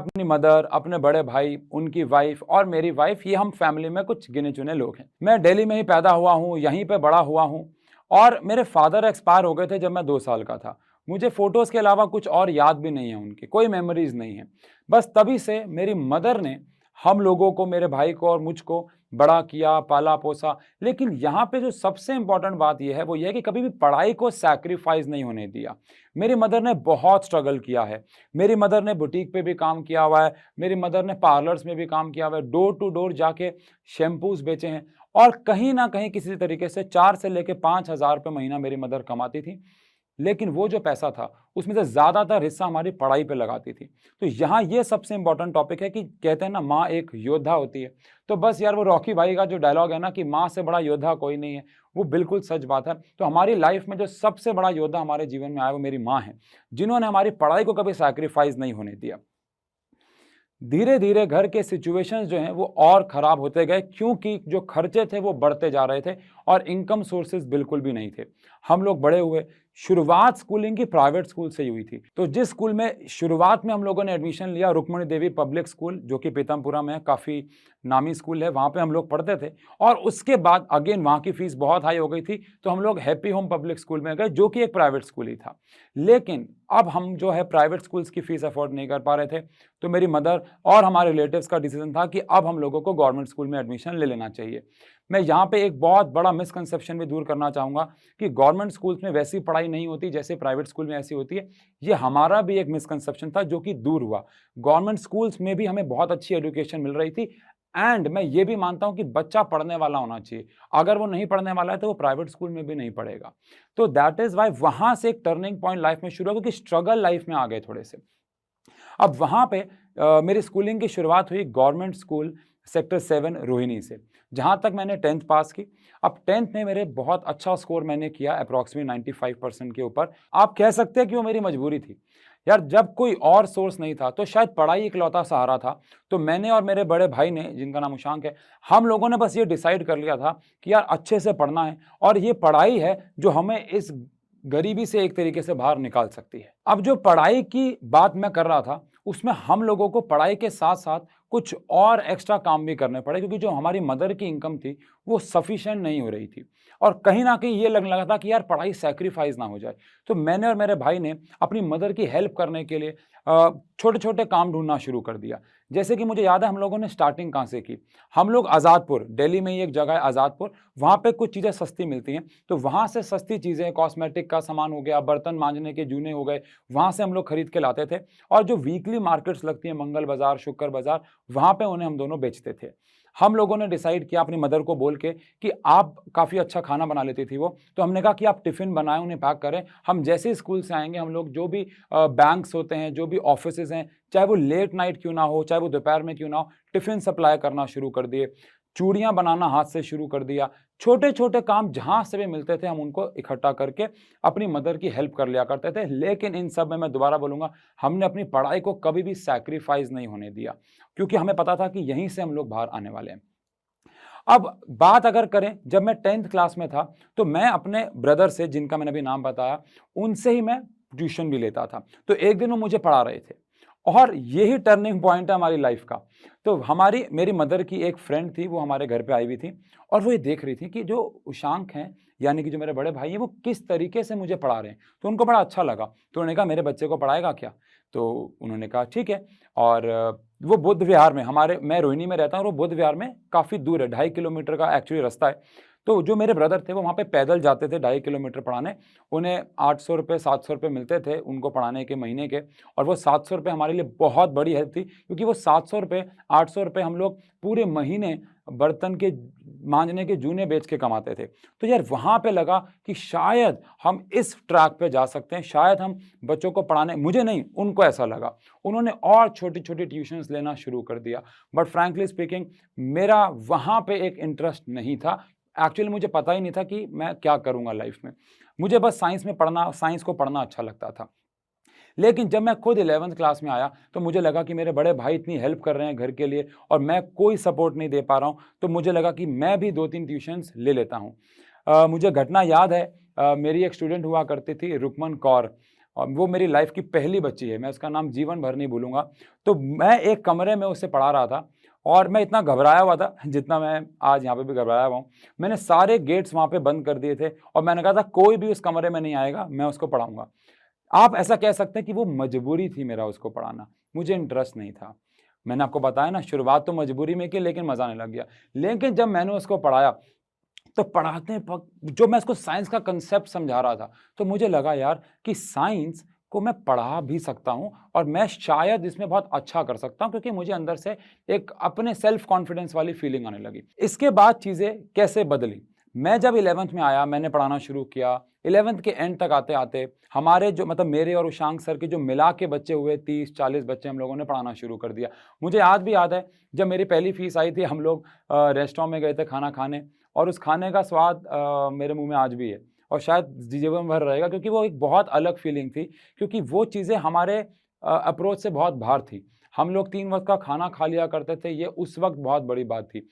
अपनी मदर, अपने बड़े भाई, उनकी वाइफ और मेरी वाइफ, ये हम फैमिली में कुछ गिने चुने लोग हैं। मैं दिल्ली में ही पैदा हुआ हूँ, यहीं पे बड़ा हुआ हूँ और मेरे फादर एक्सपायर हो गए थे जब मैं 2 साल का था। मुझे फ़ोटोज़ के अलावा कुछ और याद भी नहीं है उनकी, कोई मेमोरीज़ नहीं है। बस तभी से मेरी मदर ने हम लोगों को, मेरे भाई को और मुझको बड़ा किया, पाला-पोसा। लेकिन यहाँ पे जो सबसे इम्पोर्टेंट बात ये है, वो ये है कि कभी भी पढ़ाई को सैक्रिफ़ाइस नहीं होने दिया। मेरी मदर ने बहुत स्ट्रगल किया है। मेरी मदर ने बुटीक पे भी काम किया हुआ है, मेरी मदर ने पार्लर्स में भी काम किया हुआ है, डोर टू डोर जाके शैम्पूज़ बेचे हैं और कहीं न कहीं किसी तरीके से 4 से लेके 5,000 रुपए महीना मेरी मदर कमाती थी। लेकिन वो जो पैसा था, उसमें से ज़्यादातर हिस्सा हमारी पढ़ाई पे लगाती थी। तो यहाँ ये सबसे इम्पोर्टेंट टॉपिक है कि कहते हैं ना, माँ एक योद्धा होती है। तो बस यार, वो रॉकी भाई का जो डायलॉग है ना कि माँ से बड़ा योद्धा कोई नहीं है, वो बिल्कुल सच बात है। तो हमारी लाइफ में जो सबसे बड़ा योद्धा हमारे जीवन में आया, वो मेरी माँ है, जिन्होंने हमारी पढ़ाई को कभी सैक्रिफाइस नहीं होने दिया। धीरे-धीरे घर के सिचुएशंस जो हैं वो और ख़राब होते गए, क्योंकि जो खर्चे थे वो बढ़ते जा रहे थे और इनकम सोर्सेज़ बिल्कुल भी नहीं थे। हम लोग बड़े हुए, शुरुआत स्कूलिंग की प्राइवेट स्कूल से ही हुई थी। तो जिस स्कूल में शुरुआत में हम लोगों ने एडमिशन लिया, रुक्मणी देवी पब्लिक स्कूल, जो कि पीतमपुरा में है, काफ़ी नामी स्कूल है, वहाँ पे हम लोग पढ़ते थे। और उसके बाद अगेन वहाँ की फ़ीस बहुत हाई हो गई थी, तो हम लोग हैप्पी होम पब्लिक स्कूल में गए, जो कि एक प्राइवेट स्कूल ही था। लेकिन अब हम जो है प्राइवेट स्कूल्स की फ़ीस अफ़ोर्ड नहीं कर पा रहे थे, तो मेरी मदर और हमारे रिलेटिव्स का डिसीजन था कि अब हम लोगों को गवर्नमेंट स्कूल में एडमिशन ले लेना चाहिए। मैं यहाँ पे एक बहुत बड़ा मिसकंसेप्शन भी दूर करना चाहूँगा कि गवर्नमेंट स्कूल्स में वैसी पढ़ाई नहीं होती जैसे प्राइवेट स्कूल में ऐसी होती है। ये हमारा भी एक मिसकंसेप्शन था, जो कि दूर हुआ। गवर्नमेंट स्कूल्स में भी हमें बहुत अच्छी एजुकेशन मिल रही थी एंड मैं ये भी मानता हूँ कि बच्चा पढ़ने वाला होना चाहिए। अगर वो नहीं पढ़ने वाला है तो वो प्राइवेट स्कूल में भी नहीं पढ़ेगा। तो दैट इज़ व्हाई वहाँ से एक टर्निंग पॉइंट लाइफ में शुरू हुआ, क्योंकि स्ट्रगल लाइफ में आ गए थोड़े से। अब वहाँ पे मेरी स्कूलिंग की शुरुआत हुई गवर्नमेंट स्कूल सेक्टर 7 रोहिणी से, जहाँ तक मैंने 10th पास की। अब 10th में मेरे बहुत अच्छा स्कोर मैंने किया, अप्रॉक्सिमेट 95% के ऊपर। आप कह सकते हैं कि वो मेरी मजबूरी थी। यार, जब कोई और सोर्स नहीं था तो शायद पढ़ाई इकलौता सहारा था। तो मैंने और मेरे बड़े भाई ने, जिनका नाम उशांक है, हम लोगों ने बस ये डिसाइड कर लिया था कि यार अच्छे से पढ़ना है और ये पढ़ाई है जो हमें इस गरीबी से एक तरीके से बाहर निकाल सकती है। अब जो पढ़ाई की बात मैं कर रहा था, उसमें हम लोगों को पढ़ाई के साथ-साथ कुछ और एक्स्ट्रा काम भी करने पड़े, क्योंकि जो हमारी मदर की इनकम थी, वो सफिशिएंट नहीं हो रही थी और कहीं न कहीं ये लगने लगा था कि यार पढ़ाई सैक्रिफाइस ना हो जाए। तो मैंने और मेरे भाई ने अपनी मदर की हेल्प करने के लिए छोटे-छोटे काम ढूँढना शुरू कर दिया। जैसे कि मुझे याद है हम लोगों ने स्टार्टिंग कहाँ से की। हम लोग आज़ादपुर, दिल्ली में ही एक जगह है आज़ादपुर, वहाँ पे कुछ चीज़ें सस्ती मिलती हैं, तो वहाँ से सस्ती चीज़ें, कॉस्मेटिक का सामान हो गया, बर्तन मांजने के जूने हो गए, वहाँ से हम लोग खरीद के लाते थे और जो वीकली मार्केट्स लगती हैं, मंगल बाज़ार, शुक्र बाज़ार, वहाँ पे उन्हें हम दोनों बेचते थे। हम लोगों ने डिसाइड किया अपनी मदर को बोल के कि आप काफ़ी अच्छा खाना बना लेती थी वो, तो हमने कहा कि आप टिफ़िन बनाएँ, उन्हें पैक करें। हम जैसे ही स्कूल से आएँगे, हम लोग जो भी बैंक्स होते हैं, जो भी ऑफ़िसेज़ हैं, चाहे वो लेट नाइट क्यों ना हो, चाहे वो दोपहर में क्यों ना हो, टिफ़िन सप्लाई करना शुरू कर दिए। चूड़ियाँ बनाना हाथ से शुरू कर दिया। छोटे-छोटे काम जहाँ से भी मिलते थे, हम उनको इकट्ठा करके अपनी मदर की हेल्प कर लिया करते थे। लेकिन इन सब में मैं दोबारा बोलूँगा, हमने अपनी पढ़ाई को कभी भी सैक्रिफाइस नहीं होने दिया, क्योंकि हमें पता था कि यहीं से हम लोग बाहर आने वाले हैं। अब बात अगर करें, जब मैं 10th क्लास में था, तो मैं अपने ब्रदर से, जिनका मैंने अभी नाम बताया, उनसे ही मैं ट्यूशन भी लेता था। तो एक दिन वो मुझे पढ़ा रहे थे और यही टर्निंग पॉइंट है हमारी लाइफ का। तो मेरी मदर की एक फ्रेंड थी, वो हमारे घर पे आई हुई थी और वो ये देख रही थी कि जो उशांक हैं, यानी कि जो मेरे बड़े भाई हैं, वो किस तरीके से मुझे पढ़ा रहे हैं। तो उनको बड़ा अच्छा लगा। तो उन्होंने कहा, मेरे बच्चे को पढ़ाएगा क्या? तो उन्होंने कहा ठीक है। और वो बुद्ध विहार में, मैं रोहिणी में रहता हूँ और वो बुद्ध विहार में काफ़ी दूर है, 2.5 किलोमीटर का एक्चुअली रास्ता है। तो जो मेरे ब्रदर थे, वो वहाँ पे पैदल जाते थे 2.5 किलोमीटर पढ़ाने। उन्हें 800 रुपए, 700 रुपए मिलते थे उनको पढ़ाने के महीने के, और वो 700 रुपए हमारे लिए बहुत बड़ी हेल्प थी, क्योंकि वो 700 रुपए, 800 रुपए हम लोग पूरे महीने बर्तन के मांजने के जूने बेच के कमाते थे। तो यार वहाँ पे लगा कि शायद हम इस ट्रैक पे जा सकते हैं, शायद हम बच्चों को पढ़ाने, मुझे नहीं, उनको ऐसा लगा। उन्होंने और छोटी-छोटी ट्यूशन्स लेना शुरू कर दिया। बट फ्रैंकली स्पीकिंग, मेरा वहाँ पे एक इंटरेस्ट नहीं था। एक्चुअली मुझे पता ही नहीं था कि मैं क्या करूँगा लाइफ में। मुझे बस साइंस को पढ़ना अच्छा लगता था। लेकिन जब मैं खुद 11th क्लास में आया, तो मुझे लगा कि मेरे बड़े भाई इतनी हेल्प कर रहे हैं घर के लिए और मैं कोई सपोर्ट नहीं दे पा रहा हूँ, तो मुझे लगा कि मैं भी 2-3 ट्यूशन्स ले लेता हूँ। मुझे घटना याद है, मेरी एक स्टूडेंट हुआ करती थी, रुकमन कौर। और वो मेरी लाइफ की पहली बच्ची है, मैं उसका नाम जीवन भर नहीं भूलूँगा। तो मैं एक कमरे में उसे पढ़ा रहा था और मैं इतना घबराया हुआ था जितना मैं आज यहाँ पे भी घबराया हुआ हूँ। मैंने सारे गेट्स वहाँ पे बंद कर दिए थे और मैंने कहा था कोई भी उस कमरे में नहीं आएगा, मैं उसको पढ़ाऊँगा। आप ऐसा कह सकते हैं कि वो मजबूरी थी मेरा उसको पढ़ाना, मुझे इंटरेस्ट नहीं था। मैंने आपको बताया ना, शुरुआत तो मजबूरी में की लेकिन मज़ा आने लग गया। लेकिन जब मैंने उसको पढ़ाया तो पढ़ाते वक़्त जो मैं उसको साइंस का कांसेप्ट समझा रहा था, तो मुझे लगा यार कि साइंस को मैं पढ़ा भी सकता हूँ और मैं शायद इसमें बहुत अच्छा कर सकता हूँ, क्योंकि मुझे अंदर से एक अपने सेल्फ कॉन्फिडेंस वाली फीलिंग आने लगी। इसके बाद चीज़ें कैसे बदली? मैं जब 11th में आया, मैंने पढ़ाना शुरू किया। 11th के एंड तक आते-आते हमारे जो मतलब मेरे और उशांक सर के जो मिला के बच्चे हुए 30-40 बच्चे हम लोगों ने पढ़ाना शुरू कर दिया। मुझे आज भी याद है, जब मेरी पहली फीस आई थी, हम लोग रेस्टोरेंट में गए थे खाना खाने और उस खाने का स्वाद मेरे मुँह में आज भी है और शायद जीवन भर रहेगा, क्योंकि वो एक बहुत अलग फीलिंग थी, क्योंकि वो चीज़ें हमारे अप्रोच से बहुत बाहर थी। हम लोग 3 वक़्त का खाना खा लिया करते थे, ये उस वक़्त बहुत बड़ी बात थी।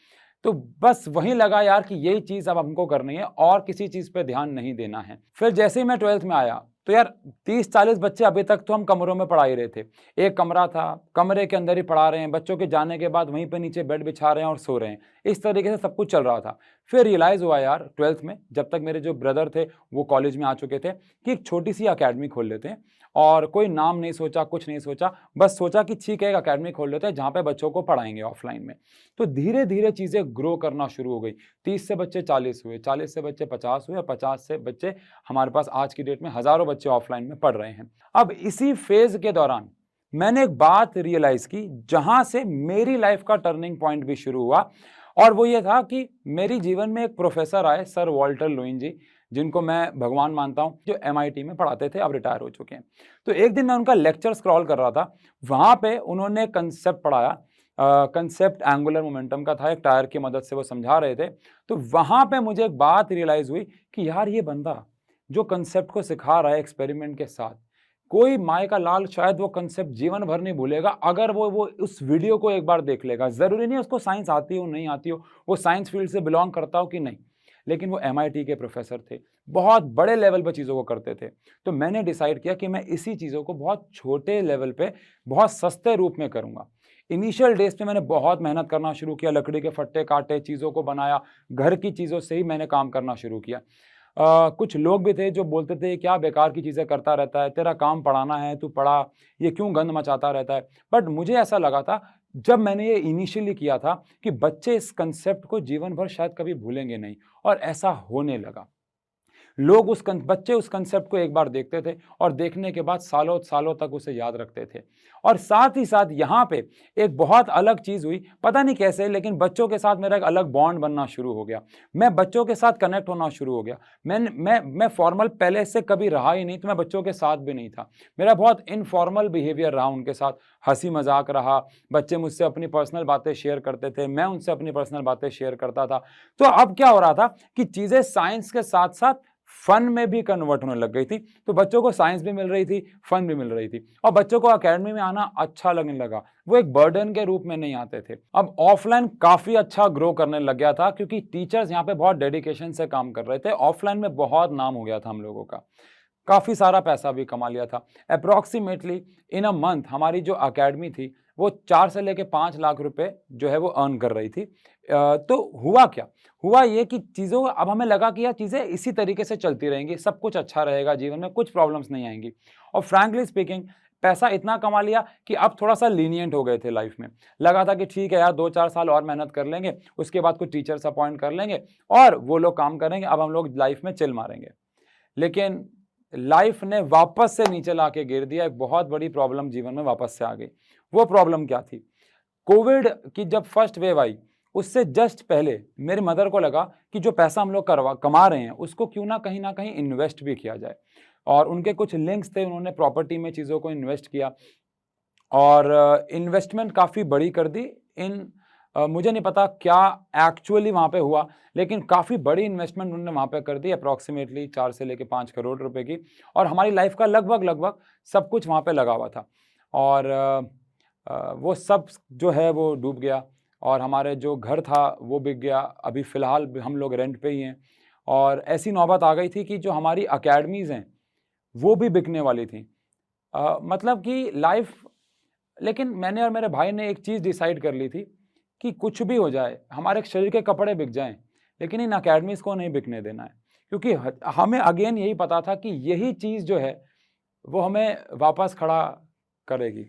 तो बस वहीं लगा यार कि यही चीज़ अब हमको करनी है और किसी चीज़ पे ध्यान नहीं देना है। फिर जैसे ही मैं 12th में आया, तो यार 30-40 बच्चे अभी तक तो हम कमरों में पढ़ा ही रहे थे। एक कमरा था, कमरे के अंदर ही पढ़ा रहे हैं, बच्चों के जाने के बाद वहीं पे नीचे बेड बिछा रहे हैं और सो रहे हैं। इस तरीके से सब कुछ चल रहा था। फिर रियलाइज़ हुआ यार 12th में, जब तक मेरे जो ब्रदर थे वो कॉलेज में आ चुके थे, कि एक छोटी-सी अकेडमी खोल लेते हैं और कोई नाम नहीं सोचा, कुछ नहीं सोचा, बस सोचा कि ठीक है एक अकेडमी खोल लेते हैं जहाँ पे बच्चों को पढ़ाएँगे ऑफ़लाइन में। तो धीरे-धीरे चीज़ें ग्रो करना शुरू हो गई। 30 से बच्चे 40 हुए, 40 से बच्चे 50 हुए और 50 से बच्चे हमारे पास आज की डेट में हज़ारों बच्चे ऑफ़लाइन में पढ़ रहे हैं। अब इसी फ़ेज़ के दौरान मैंने एक बात रियलाइज़ की, जहाँ से मेरी लाइफ़ का टर्निंग पॉइंट भी शुरू हुआ और वो ये था कि मेरे जीवन में एक प्रोफ़ेसर आए, सर वॉल्टर लुईन जी, जिनको मैं भगवान मानता हूँ, जो एमआईटी में पढ़ाते थे, अब रिटायर हो चुके हैं। तो एक दिन मैं उनका लेक्चर स्क्रॉल कर रहा था, वहाँ पे उन्होंने कंसेप्ट पढ़ाया। कंसेप्ट एंगुलर मोमेंटम का था, एक टायर की मदद से वो समझा रहे थे। तो वहाँ पे मुझे एक बात रियलाइज़ हुई कि यार ये बंदा जो कंसेप्ट को सिखा रहा है एक्सपेरिमेंट के साथ, कोई माय का लाल शायद वो कंसेप्ट जीवन भर नहीं भूलेगा अगर वो उस वीडियो को एक बार देख लेगा। ज़रूरी नहीं है उसको साइंस आती हो, नहीं आती हो, वो साइंस फील्ड से बिलॉन्ग करता हो कि नहीं। लेकिन वो एमआईटी के प्रोफ़ेसर थे, बहुत बड़े लेवल पे चीज़ों को करते थे। तो मैंने डिसाइड किया कि मैं इसी चीज़ों को बहुत छोटे लेवल पे, बहुत सस्ते रूप में करूँगा। इनिशियल डेज़ पे मैंने बहुत मेहनत करना शुरू किया, लकड़ी के फट्टे काटे, चीज़ों को बनाया, घर की चीज़ों से ही मैंने काम करना शुरू किया। कुछ लोग भी थे जो बोलते थे, क्या बेकार की चीज़ें करता रहता है, तेरा काम पढ़ाना है, तू पढ़ा, ये क्यों गंद मचाता रहता है। बट मुझे ऐसा लगा था, जब मैंने ये इनिशियली किया था, कि बच्चे इस कंसेप्ट को जीवन भर शायद कभी भूलेंगे नहीं, और ऐसा होने लगा। लोग बच्चे उस कंसेप्ट को एक बार देखते थे और देखने के बाद सालों-सालों तक उसे याद रखते थे। और साथ ही साथ यहाँ पे एक बहुत अलग चीज़ हुई, पता नहीं कैसे, लेकिन बच्चों के साथ मेरा एक अलग बॉन्ड बनना शुरू हो गया। मैं बच्चों के साथ कनेक्ट होना शुरू हो गया। मैं फॉर्मल पहले से कभी रहा ही नहीं, तो मैं बच्चों के साथ भी नहीं था। मेरा बहुत इनफॉर्मल बिहेवियर रहा उनके साथ, हँसी-मज़ाक रहा, बच्चे मुझसे अपनी पर्सनल बातें शेयर करते थे, मैं उनसे अपनी पर्सनल बातें शेयर करता था। तो अब क्या हो रहा था कि चीज़ें साइंस के साथ-साथ फन में भी कन्वर्ट होने लग गई थी। तो बच्चों को साइंस भी मिल रही थी, फन भी मिल रही थी और बच्चों को अकेडमी में आना अच्छा लगने लगा। वो एक बर्डन के रूप में नहीं आते थे। अब ऑफलाइन काफ़ी अच्छा ग्रो करने लग गया था, क्योंकि टीचर्स यहाँ पे बहुत डेडिकेशन से काम कर रहे थे। ऑफलाइन में बहुत नाम हो गया था हम लोगों का। काफ़ी सारा पैसा भी कमा लिया था। अप्रॉक्सिमेटली इन अ मंथ हमारी जो अकेडमी थी, वो 4 से लेके 5 लाख रुपए जो है वो अर्न कर रही थी। तो हुआ क्या? हुआ ये कि चीज़ों अब हमें लगा कि यार चीज़ें इसी तरीके से चलती रहेंगी, सब कुछ अच्छा रहेगा, जीवन में कुछ प्रॉब्लम्स नहीं आएँगी। और फ्रैंकली स्पीकिंग, पैसा इतना कमा लिया कि अब थोड़ा-सा लीनिएंट हो गए थे लाइफ़ में। लगा था कि ठीक है यार, 2-4 साल और मेहनत कर लेंगे, उसके बाद कुछ टीचर्स अपॉइंट कर लेंगे और वो लोग काम करेंगे, अब हम लोग लाइफ़ में चिल मारेंगे। लेकिन लाइफ ने वापस से नीचे लाके गिर दिया, एक बहुत बड़ी प्रॉब्लम जीवन में वापस से आ गई। वो प्रॉब्लम क्या थी? कोविड की जब फर्स्ट वेव आई, उससे जस्ट पहले मेरी मदर को लगा कि जो पैसा हम लोग कमा रहे हैं, उसको क्यों ना कहीं इन्वेस्ट भी किया जाए। और उनके कुछ लिंक्स थे, उन्होंने प्रॉपर्टी में चीज़ों को इन्वेस्ट किया और इन्वेस्टमेंट काफ़ी बड़ी कर दी इन मुझे नहीं पता क्या एक्चुअली वहाँ पे हुआ, लेकिन काफ़ी बड़ी इन्वेस्टमेंट उन्होंने वहाँ पे कर दी, अप्रॉक्सिमेटली 4 से लेके 5 करोड़ रुपए की, और हमारी लाइफ का लगभग सब कुछ वहाँ पे लगा हुआ था। और वो सब जो है वो डूब गया और हमारे जो घर था वो बिक गया। अभी फ़िलहाल हम लोग रेंट पे ही हैं और ऐसी नौबत आ गई थी कि जो हमारी अकेडमीज़ हैं, वो भी बिकने वाली थी। मतलब कि लाइफ, लेकिन मैंने और मेरे भाई ने एक चीज़ डिसाइड कर ली थी कि कुछ भी हो जाए, हमारे शरीर के कपड़े बिक जाएं, लेकिन इन अकेडमीज़ को नहीं बिकने देना है, क्योंकि हमें अगेन यही पता था कि यही चीज़ जो है वो हमें वापस खड़ा करेगी।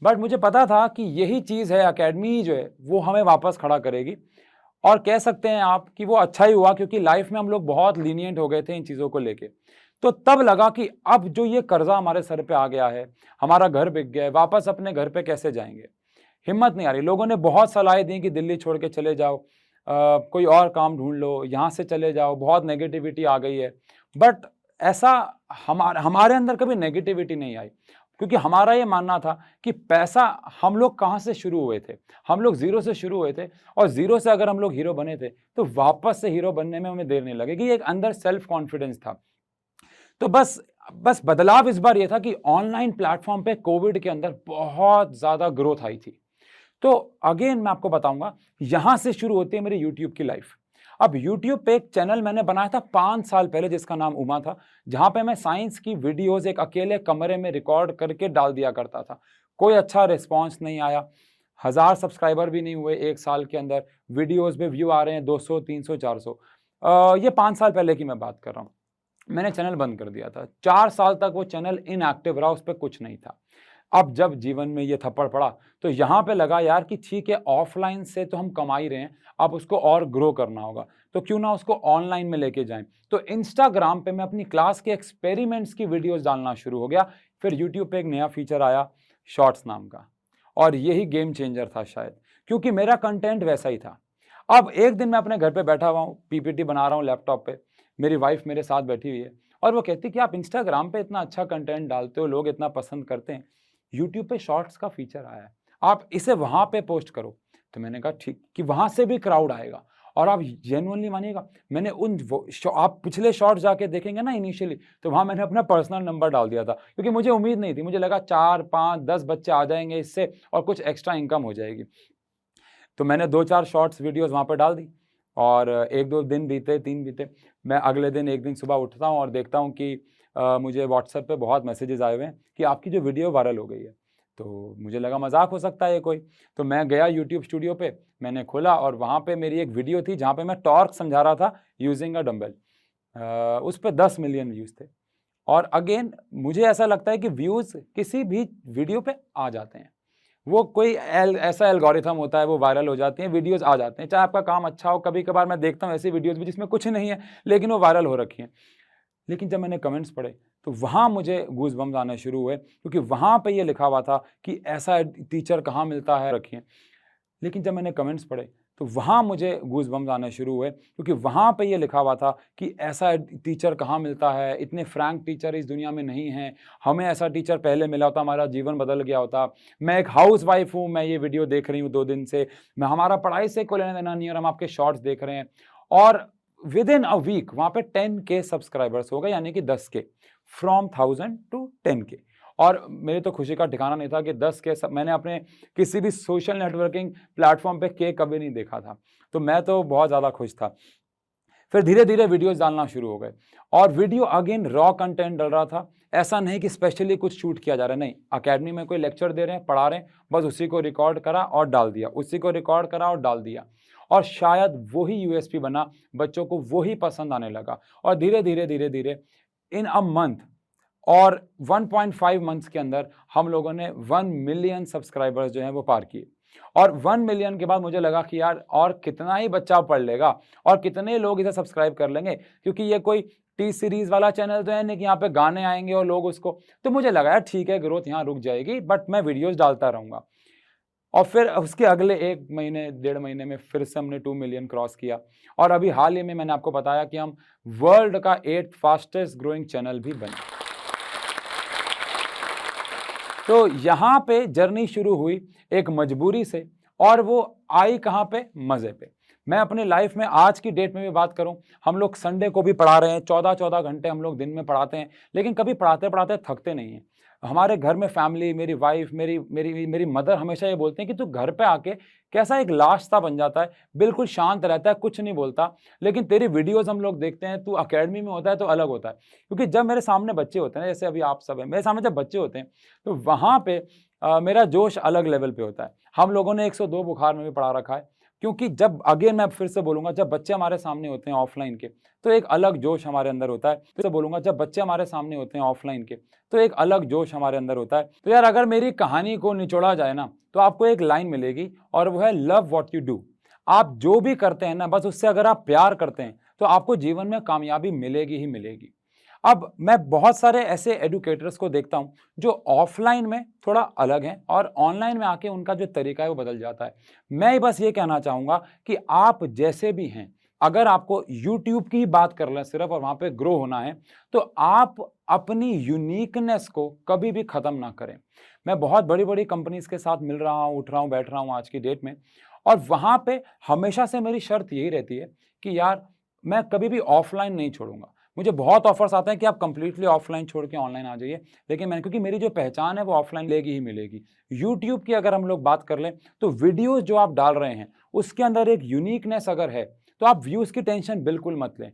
बट मुझे पता था कि यही चीज़ है, अकेडमी जो है वो हमें वापस खड़ा करेगी। और कह सकते हैं आप कि वो अच्छा ही हुआ, क्योंकि लाइफ में हम लोग बहुत लीनियंट हो गए थे इन चीज़ों को लेके। तो तब लगा कि अब जो ये कर्जा हमारे सर पे आ गया है, हमारा घर बिक गया है, वापस अपने घर पे कैसे जाएंगे। हिम्मत नहीं आ रही। लोगों ने बहुत सलाहें दी कि दिल्ली छोड़ के चले जाओ, कोई और काम ढूंढ लो, यहाँ से चले जाओ, बहुत नेगेटिविटी आ गई है। बट ऐसा हमारे अंदर कभी नेगेटिविटी नहीं आई, क्योंकि हमारा ये मानना था कि पैसा, हम लोग कहाँ से शुरू हुए थे, हम लोग जीरो से शुरू हुए थे, और जीरो से अगर हम लोग हीरो बने थे तो वापस से हीरो बनने में हमें देर नहीं लगेगी। एक अंदर सेल्फ कॉन्फिडेंस था। तो बस बदलाव इस बार ये था कि ऑनलाइन प्लेटफॉर्म पे कोविड के अंदर बहुत ज्यादा ग्रोथ आई थी। तो अगेन मैं आपको बताऊंगा, यहां से शुरू होती है मेरी यूट्यूब की लाइफ। अब यूट्यूब पे एक चैनल मैंने बनाया था 5 साल पहले, जिसका नाम उमा था, जहां पे मैं साइंस की वीडियोस एक अकेले कमरे में रिकॉर्ड करके डाल दिया करता था। कोई अच्छा रिस्पॉन्स नहीं आया, 1000 सब्सक्राइबर भी नहीं हुए एक साल के अंदर, वीडियोस पे व्यू आ रहे हैं 200, 300, 400। ये 5 साल पहले की मैं बात कर रहा हूँ। मैंने चैनल बंद कर दिया था, 4 साल तक वो चैनल इनएक्टिव रहा, उस पर कुछ नहीं था। अब जब जीवन में ये थप्पड़ पड़ा तो यहाँ पे लगा यार कि ठीक है, ऑफलाइन से तो हम कमा ही रहे हैं, अब उसको और ग्रो करना होगा, तो क्यों ना उसको ऑनलाइन में लेके जाएं। तो इंस्टाग्राम पे मैं अपनी क्लास के एक्सपेरिमेंट्स की वीडियोस डालना शुरू हो गया। फिर यूट्यूब पे एक नया फीचर आया, शॉर्ट्स नाम का, और यही गेम चेंजर था शायद, क्योंकि मेरा कंटेंट वैसा ही था। अब एक दिन मैं अपने घर पे बैठा हुआ हूँ, पीपीटी बना रहा हूँ लैपटॉप पे, मेरी वाइफ मेरे साथ बैठी हुई है, और वो कहती कि आप इंस्टाग्राम पे इतना अच्छा कंटेंट डालते हो, लोग इतना पसंद करते हैं, यूट्यूब पे शॉर्ट्स का फीचर आया है, आप इसे वहां पे पोस्ट करो। तो मैंने कहा ठीक, कि वहां से भी क्राउड आएगा। और आप जेन्युइनली मानिएगा, मैंने आप पिछले शॉर्ट्स जाके देखेंगे ना इनिशियली, तो वहां मैंने अपना पर्सनल नंबर डाल दिया था, क्योंकि मुझे उम्मीद नहीं थी, मुझे लगा 4, 5, 10 बच्चे आ जाएंगे इससे और कुछ एक्स्ट्रा इनकम हो जाएगी। तो मैंने 2-4 शॉर्ट्स वीडियोस वहाँ पर डाल दी, और 1-2 दिन बीते, 3 बीते, मैं अगले दिन एक दिन सुबह उठता हूँ और देखता हूँ कि मुझे व्हाट्सएप पे बहुत मैसेजेस आए हुए हैं कि आपकी जो वीडियो वायरल हो गई है। तो मुझे लगा मजाक हो सकता है ये कोई। तो मैं गया यूट्यूब स्टूडियो पे, मैंने खोला, और वहाँ पे मेरी एक वीडियो थी जहाँ पे मैं टॉर्क समझा रहा था यूजिंग अ डम्बल। उस पर 10 मिलियन व्यूज़ थे। और अगेन मुझे ऐसा लगता है कि व्यूज़ किसी भी वीडियो पे आ जाते हैं, वो कोई ऐसा एल्गोरिथम होता है, वो वायरल हो जाती हैं, वीडियोस आ जाते हैं, चाहे आपका काम अच्छा हो। कभी कभार मैं देखता हूँ ऐसी वीडियोस भी जिसमें कुछ नहीं है, लेकिन वो वायरल हो रखी हैं। लेकिन जब मैंने कमेंट्स पढ़े तो वहाँ मुझे गूज बम्स आने शुरू हुए, क्योंकि वहाँ पे ये लिखा हुआ था कि ऐसा टीचर कहाँ मिलता है, रखिए। लेकिन जब मैंने कमेंट्स पढ़े तो वहाँ मुझे गूज बम्स आने शुरू हुए, क्योंकि वहाँ पे ये लिखा हुआ था कि ऐसा टीचर कहाँ मिलता है, इतने फ्रैंक टीचर इस दुनिया में नहीं हैं, हमें ऐसा टीचर पहले मिला होता हमारा जीवन बदल गया होता। मैं एक हाउस वाइफ हूँ, मैं ये वीडियो देख रही हूँ 2 दिन से, मैं, हमारा पढ़ाई से कोई लेना देना नहीं है, और हम आपके शॉर्ट्स देख रहे हैं। और विद इन अ वीक वहाँ पे 10K सब्सक्राइबर्स हो गए, यानी कि 10K, फ्रॉम 1000 to 10K। और मेरी तो खुशी का ठिकाना नहीं था कि 10K, मैंने अपने किसी भी सोशल नेटवर्किंग प्लेटफॉर्म पे के कभी नहीं देखा था, तो मैं तो बहुत ज़्यादा खुश था। फिर धीरे धीरे वीडियोस डालना शुरू हो गए, और वीडियो अगेन रॉ कंटेंट डल रहा था। ऐसा नहीं कि स्पेशली कुछ शूट किया जा रहा है, नहीं, अकेडमी में कोई लेक्चर दे रहे हैं, पढ़ा रहे हैं, बस उसी को रिकॉर्ड करा और डाल दिया, उसी को रिकॉर्ड करा और डाल दिया। और शायद वही यूएसपी बना, बच्चों को वही पसंद आने लगा। और धीरे धीरे धीरे धीरे इन अ मंथ और 1.5 मंथ्स के अंदर हम लोगों ने 1 मिलियन सब्सक्राइबर्स जो हैं वो पार किए। और 1 मिलियन के बाद मुझे लगा कि यार और कितना ही बच्चा पढ़ लेगा, और कितने लोग इसे सब्सक्राइब कर लेंगे, क्योंकि ये कोई टी सीरीज वाला चैनल तो है नहीं कि यहाँ पे गाने आएंगे और लोग उसको। तो मुझे लगा यार ठीक है, ग्रोथ यहाँ रुक जाएगी, बट मैं वीडियोस डालता रहूँगा। और फिर उसके अगले 1 महीने, 1.5 महीने में फिर से हमने 2 मिलियन क्रॉस किया। और अभी हाल ही में मैंने आपको बताया कि हम वर्ल्ड का 8th फास्टेस्ट ग्रोइंग चैनल भी बने। तो यहाँ पे जर्नी शुरू हुई एक मजबूरी से, और वो आई कहाँ पे, मज़े पे। मैं अपनी लाइफ में आज की डेट में भी बात करूं, हम लोग संडे को भी पढ़ा रहे हैं, 14-14 घंटे हम लोग दिन में पढ़ाते हैं, लेकिन कभी पढ़ाते-पढ़ाते थकते नहीं हैं। हमारे घर में फैमिली, मेरी वाइफ, मेरी मेरी मेरी मदर हमेशा ये बोलते हैं कि तू घर पे आके कैसा एक लाश सा बन जाता है, बिल्कुल शांत रहता है, कुछ नहीं बोलता, लेकिन तेरी वीडियोज़ हम लोग देखते हैं, तू अकेडमी में होता है तो अलग होता है। क्योंकि जब मेरे सामने बच्चे होते हैं, जैसे अभी आप सब हैं, मेरे सामने जब बच्चे होते हैं, तो वहाँ पे मेरा जोश अलग लेवल पे होता है। हम लोगों ने 102 बुखार में भी पढ़ा रखा है, क्योंकि जब अगेन मैं फिर से बोलूँगा, जब बच्चे हमारे सामने होते हैं ऑफ़लाइन के, तो एक अलग जोश हमारे अंदर होता है। फिर से बोलूँगा, जब बच्चे हमारे सामने होते हैं ऑफ़लाइन के, तो एक अलग जोश हमारे अंदर होता है। तो यार अगर मेरी कहानी को निचोड़ा जाए ना, तो आपको एक लाइन मिलेगी और वो है लव व्हाट यू डू। आप जो भी करते हैं ना, बस उससे अगर आप प्यार करते हैं, तो आपको जीवन में कामयाबी मिलेगी ही मिलेगी। अब मैं बहुत सारे ऐसे एडुकेटर्स को देखता हूँ जो ऑफलाइन में थोड़ा अलग हैं और ऑनलाइन में आके उनका जो तरीका है वो बदल जाता है। मैं बस ये कहना चाहूँगा कि आप जैसे भी हैं, अगर आपको यूट्यूब की ही बात कर लें सिर्फ और वहाँ पे ग्रो होना है, तो आप अपनी यूनिकनेस को कभी भी ख़त्म ना करें। मैं बहुत बड़ी-बड़ी कंपनीज़ के साथ मिल रहा हूँ, उठ रहा हूँ, बैठ रहा हूँ आज की डेट में, और वहाँ पे हमेशा से मेरी शर्त यही रहती है कि यार मैं कभी भी ऑफलाइन नहीं छोड़ूँगा। मुझे बहुत ऑफर्स आते हैं कि आप कंप्लीटली ऑफलाइन छोड़ के ऑनलाइन आ जाइए, लेकिन मैंने, क्योंकि मेरी जो पहचान है वो ऑफलाइन मिलेगी ही मिलेगी। यूट्यूब की अगर हम लोग बात कर लें, तो वीडियोज़ जो आप डाल रहे हैं, उसके अंदर एक यूनिकनेस अगर है, तो आप व्यूज़ की टेंशन बिल्कुल मत लें।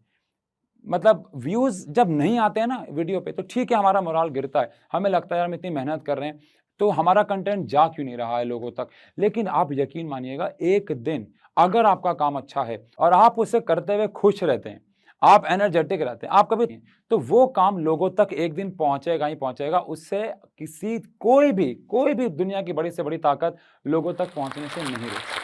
मतलब व्यूज़ जब नहीं आते हैं ना वीडियो पे, तो ठीक है, हमारा मोराल गिरता है। हमें लगता है यार हम इतनी मेहनत कर रहे हैं, तो हमारा कंटेंट जा क्यों नहीं रहा है लोगों तक। लेकिन आप यकीन मानिएगा, एक दिन अगर आपका काम अच्छा है और आप उसे करते हुए खुश रहते हैं, आप एनर्जेटिक रहते हैं, आप कभी, तो वो काम लोगों तक एक दिन पहुँचेगा ही पहुँचेगा। उससे किसी कोई भी दुनिया की बड़ी से बड़ी ताकत लोगों तक पहुँचने से नहीं रोक सकती।